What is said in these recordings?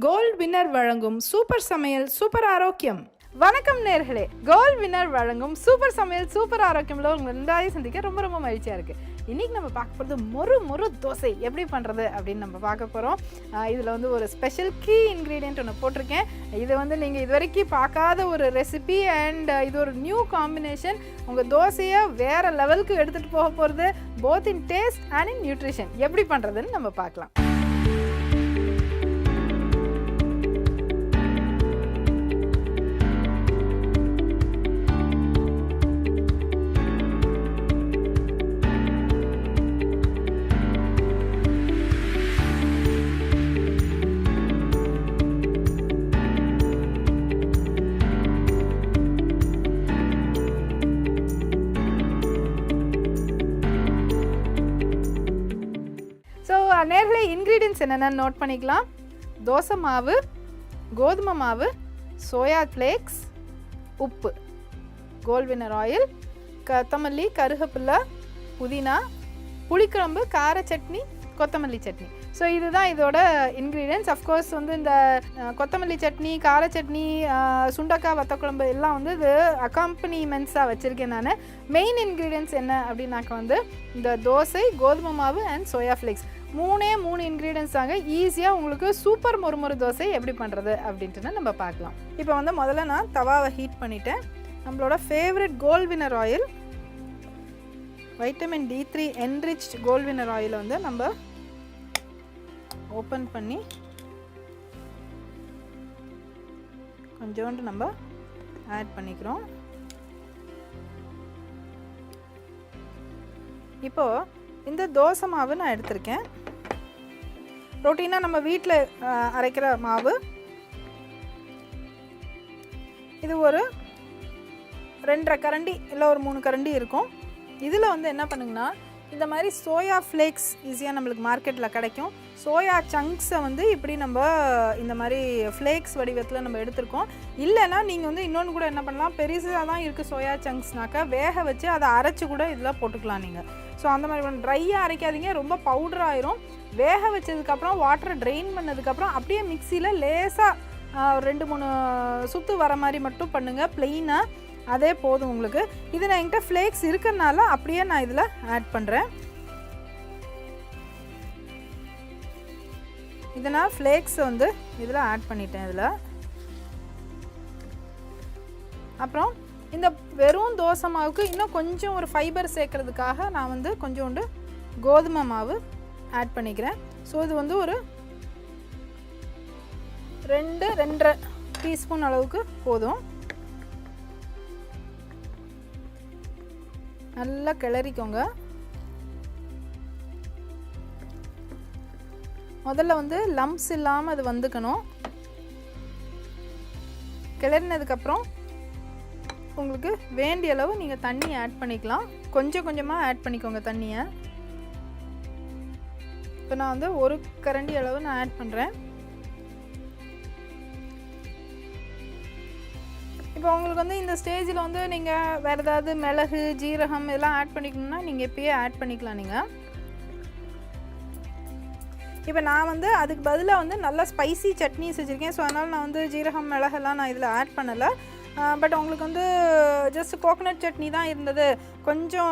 Gold winner வழங்கும் super சமையல் super ஆரோக்கியம். வணக்கம் நேர்களே, கோல்ட் வின்னர் வழங்கும் சூப்பர் சமையல் சூப்பர் ஆரோக்கியம்ல உங்களை எல்லாரையும் சந்திக்க ரொம்ப ரொம்ப மகிழ்ச்சியாக இருக்குது. இன்றைக்கி நம்ம பார்க்க போகிறது மொறு மொறு தோசை எப்படி பண்ணுறது அப்படின்னு நம்ம பார்க்க போகிறோம். இதில் வந்து ஒரு ஸ்பெஷல் கீ இன்க்ரீடியன்ட் ஒன்று போட்டிருக்கேன். இது வந்து நீங்கள் இது வரைக்கும் பார்க்காத ஒரு ரெசிபி அண்ட் இது ஒரு நியூ காம்பினேஷன். உங்கள் தோசையை வேறு லெவலுக்கு எடுத்துகிட்டு போக போகிறது, both in taste and in nutrition. எப்படி பண்ணுறதுன்னு நம்ம பார்க்கலாம். நேர்களே, இன்க்ரீடியன்ட்ஸ் என்னென்னு நோட் பண்ணிக்கலாம். தோசை மாவு, கோதுமை மாவு, சோயா ஃப்ளேக்ஸ், உப்பு, கோல்ட் வின்னர் ஆயில், கொத்தமல்லி, கருவேப்பிலை, புதினா, புளிக்குழம்பு, கார சட்னி, கொத்தமல்லி சட்னி. ஸோ இதுதான் இதோட இன்க்ரீடியன்ட்ஸ். அஃப்கோர்ஸ் வந்து இந்த கொத்தமல்லி சட்னி, கார சட்னி, சுண்டக்காய் வத்தக்குழம்பு எல்லாம் வந்து இது அக்காம்பனிமெண்ட்ஸாக வச்சுருக்கேன் நான். மெயின் இன்க்ரீடியன்ட்ஸ் என்ன அப்படின்னாக்க வந்து இந்த தோசை, கோதுமை மாவு அண்ட் சோயா ஃப்ளேக்ஸ், மூணு இன்க்ரீடியன்ஸ் தாங்க. ஈஸியாக உங்களுக்கு சூப்பர் மொறு மொறு தோசை எப்படி பண்ணுறது அப்படின்ட்டு நம்ம பார்க்கலாம். இப்போ வந்து முதல்ல நான் தவாவை ஹீட் பண்ணிவிட்டேன். நம்மளோட favourite Gold Winner oil, vitamin D3 enriched Gold Winner ஆயிலை வந்து நம்ம ஓப்பன் பண்ணி கொஞ்சோண்டு நம்ம ஆட் பண்ணிக்கிறோம். இப்போது இந்த தோசை மாவு நான் எடுத்திருக்கேன். ரொட்டீனாக நம்ம வீட்டில் அரைக்கிற மாவு. இது ஒரு 2.5 கரண்டி இல்லை ஒரு 3 கரண்டி இருக்கும். இதில் வந்து என்ன பண்ணுங்கன்னா, இந்த மாதிரி சோயா ஃப்ளேக்ஸ் ஈஸியாக நம்மளுக்கு மார்க்கெட்டில் கிடைக்கும். சோயா சங்க்ஸை வந்து இப்படி நம்ம இந்த மாதிரி ஃப்ளேக்ஸ் வடிவத்தில் நம்ம எடுத்துருக்கோம். இல்லைன்னா நீங்கள் வந்து இன்னொன்று கூட என்ன பண்ணலாம், பெருசாக தான் இருக்குது சோயா சங்க்ஸ்னாக்கா வேக வச்சு அதை அரைச்சி கூட இதில் போட்டுக்கலாம் நீங்கள். ஸோ அந்த மாதிரி ட்ரையாக அரைக்காதீங்க, ரொம்ப பவுடர் ஆயிரும். வேக வச்சதுக்கப்புறம் வாட்டரை ட்ரெயின் பண்ணதுக்கப்புறம் அப்படியே மிக்சியில் லேசாக 2-3 சுற்று வர மாதிரி மட்டும் பண்ணுங்கள், ப்ளெயினாக. அதே போதும் உங்களுக்கு. இது நான் என்கிட்ட ஃப்ளேக்ஸ் இருக்கிறனால அப்படியே நான் இதில் ஆட் பண்ணுறேன். இதை நான் ஃப்ளேக்ஸ் வந்து இதில் ஆட் பண்ணிட்டேன். இதில் அப்புறம் இந்த வெறும் தோசை மாவுக்கு இன்னும் கொஞ்சம் ஒரு ஃபைபர் சேர்க்கறதுக்காக நான் வந்து கொஞ்சோண்டு கோதுமை மாவு ஆட் பண்ணிக்கிறேன். ஸோ இது வந்து ஒரு 2-2.5 டீஸ்பூன் அளவுக்கு போதும். நல்லா கிளறிக்கோங்க. முதல்ல வந்து லம்ப்ஸ் இல்லாமல் அது வந்துக்கணும். கிளறினதுக்கப்புறம் உங்களுக்கு வேண்டிய அளவு நீங்கள் தண்ணி ஆட் பண்ணிக்கலாம். கொஞ்சம் கொஞ்சமாக ஆட் பண்ணிக்கோங்க தண்ணியை. இப்போ நான் வந்து 1 கரண்டி அளவு நான் ஆட் பண்ணுறேன். இப்போ உங்களுக்கு வந்து இந்த ஸ்டேஜில் வந்து நீங்கள் வேறு ஏதாவது மிளகு, ஜீரகம் இதெல்லாம் ஆட் பண்ணிக்கணும்னா நீங்கள் இப்போயே ஆட் பண்ணிக்கலாம் நீங்கள். இப்போ நான் வந்து அதுக்கு பதிலாக வந்து நல்லா ஸ்பைசி சட்னிஸ் வச்சுருக்கேன். ஸோ அதனால் நான் வந்து ஜீரகம், மிளகெல்லாம் நான் இதில் ஆட் பண்ணலை. பட் உங்களுக்கு வந்து ஜஸ்ட் கோகனட் சட்னி தான் இருந்தது, கொஞ்சம்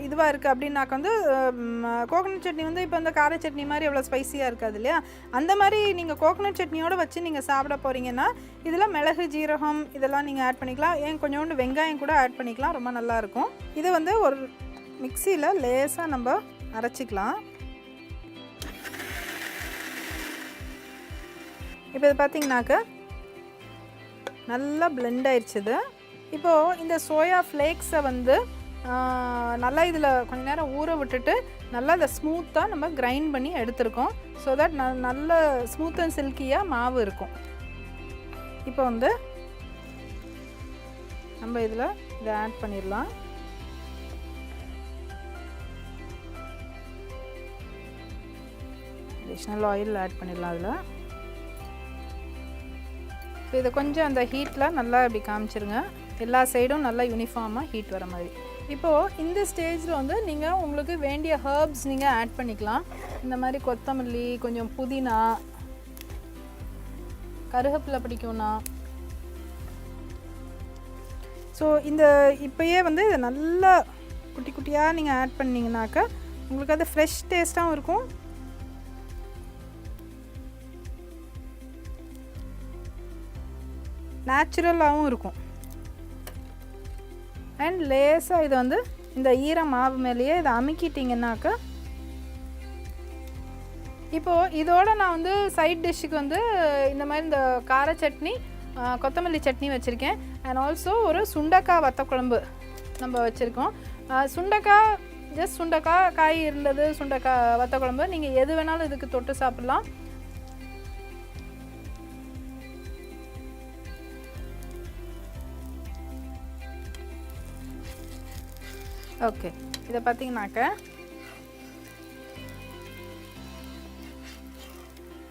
இதுவாக இருக்குது அப்படின்னாக்க வந்து கோகனட் சட்னி வந்து இப்போ இந்த கார சட்னி மாதிரி எவ்வளோ ஸ்பைஸியாக இருக்காது இல்லையா, அந்த மாதிரி நீங்கள் கோகனட் சட்னியோடு வச்சு நீங்கள் சாப்பிட போகிறீங்கன்னா இதில் மிளகு, ஜீரகம் இதெல்லாம் நீங்கள் ஆட் பண்ணிக்கலாம். ஏன் கொஞ்சோண்டு வெங்காயம் கூட ஆட் பண்ணிக்கலாம், ரொம்ப நல்லாயிருக்கும். இதை வந்து ஒரு மிக்சியில் லேசாக நம்ம அரைச்சிக்கலாம். இப்போ இது பார்த்திங்கனாக்க நல்லா பிளெண்ட் ஆயிடுச்சுது. இப்போது இந்த சோயா ஃப்ளேக்ஸை வந்து நல்லா இதில் கொஞ்ச நேரம் ஊற விட்டுட்டு நல்லா அதை ஸ்மூத்தாக நம்ம கிரைண்ட் பண்ணி எடுத்துருக்கோம். ஸோ தட் நல்ல ஸ்மூத் அண்ட் சில்கியாக மாவு இருக்கும். இப்போ வந்து நம்ம இதில் இதை ஆட் பண்ணிடலாம். அடிஷ்னல் ஆயில் ஆட் பண்ணிடலாம் அதில். ஸோ இதை கொஞ்சம் அந்த ஹீட்டில் நல்லா இப்படி காமிச்சிருங்க, எல்லா சைடும் நல்லா யூனிஃபார்மாக ஹீட் வர மாதிரி. இப்போது இந்த ஸ்டேஜில் வந்து நீங்கள் உங்களுக்கு வேண்டிய ஹர்ப்ஸ் நீங்கள் ஆட் பண்ணிக்கலாம். இந்த மாதிரி கொத்தமல்லி, கொஞ்சம் புதினா, கருவேப்பிலை பிடிக்கும்னா. ஸோ இந்த இப்போயே வந்து இதை நல்லா குட்டி குட்டியாக நீங்கள் ஆட் பண்ணிங்கனாக்கா உங்களுக்கு அது ஃப்ரெஷ் டேஸ்ட்டாகவும் இருக்கும். நேச்சுரலாகவும் இருக்கும். அண்ட் லேசாக இதை வந்து இந்த ஈர மாவு மேலேயே இதை அமுக்கிட்டிங்கன்னாக்கா இப்போது இதோடு நான் வந்து சைட் டிஷ்ஷுக்கு வந்து இந்த மாதிரி இந்த கார சட்னி, கொத்தமல்லி சட்னி வச்சுருக்கேன். அண்ட் ஆல்சோ ஒரு சுண்டைக்காய் வத்தக்குழம்பு நம்ம வச்சுருக்கோம். சுண்டைக்காய் ஜஸ்ட் சுண்டைக்காய் காய் இருந்தது, சுண்டைக்காய் வத்தக்குழம்பு. நீங்கள் எது வேணாலும் இதுக்கு தொட்டு சாப்பிட்லாம். ஓகே, இதை பார்த்தீங்கன்னாக்க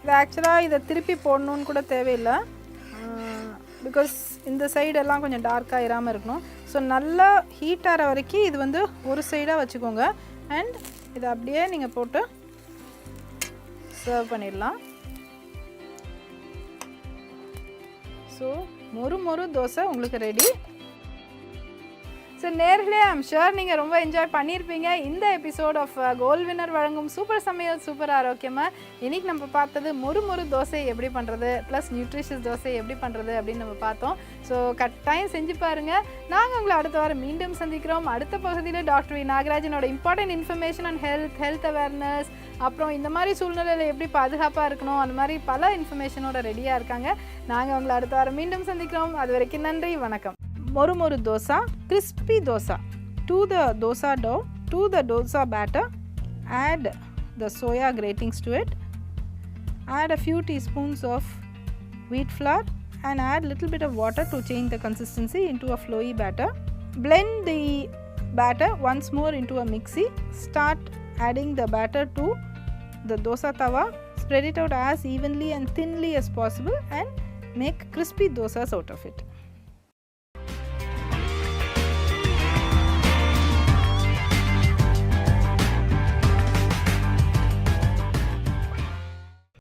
இது ஆக்சுவலாக இதை திருப்பி போடணுன்னு கூட தேவையில்லை. பிகாஸ் இந்த சைடெல்லாம் கொஞ்சம் டார்க்காக இராமல் இருக்கணும். ஸோ நல்லா ஹீட் ஆகிற வரைக்கும் இது வந்து ஒரு சைடாக வச்சுக்கோங்க. அண்ட் இதை அப்படியே நீங்கள் போட்டு சர்வ் பண்ணிடலாம். ஸோ மொறு மொறு தோசை உங்களுக்கு ரெடி. ஸோ நேர்களே, ஐம் ஷுர் நீங்கள் ரொம்ப என்ஜாய் பண்ணியிருப்பீங்க இந்த எபிசோட் ஆஃப் கோல்ட் வின்னர் வழங்கும் சூப்பர் சமையல் சூப்பர் ஆரோக்கியமாக. இன்றைக்கி நம்ம பார்த்தது மொறு மொறு தோசை எப்படி பண்ணுறது, ப்ளஸ் நியூட்ரிஷியஸ் தோசை எப்படி பண்ணுறது அப்படின்னு நம்ம பார்த்தோம். ஸோ கட்டாயம் செஞ்சு பாருங்கள். நாங்கள் உங்களை அடுத்த வாரம் மீண்டும் சந்திக்கிறோம். அடுத்த பகுதியில் டாக்டர் வி நாகராஜனோட important information and health awareness, அப்புறம் இந்த மாதிரி சூழ்நிலையில் எப்படி பாதுகாப்பாக இருக்கணும், அந்த மாதிரி பல இன்ஃபர்மேஷனோட ரெடியாக இருக்காங்க. நாங்கள் உங்களை அடுத்த வாரம் மீண்டும் சந்திக்கிறோம். அது வரைக்கும் நன்றி, வணக்கம். Moru Moru Dosa Crispy Dosa. To the dosa dough, to the dosa batter, add the soya gratings to it. Add a few teaspoons of wheat flour and add little bit of water to change the consistency into a flowy batter. Blend the batter once more into a mixie. Start adding the batter to the dosa tawa. Spread it out as evenly and thinly as possible and make crispy dosas out of it.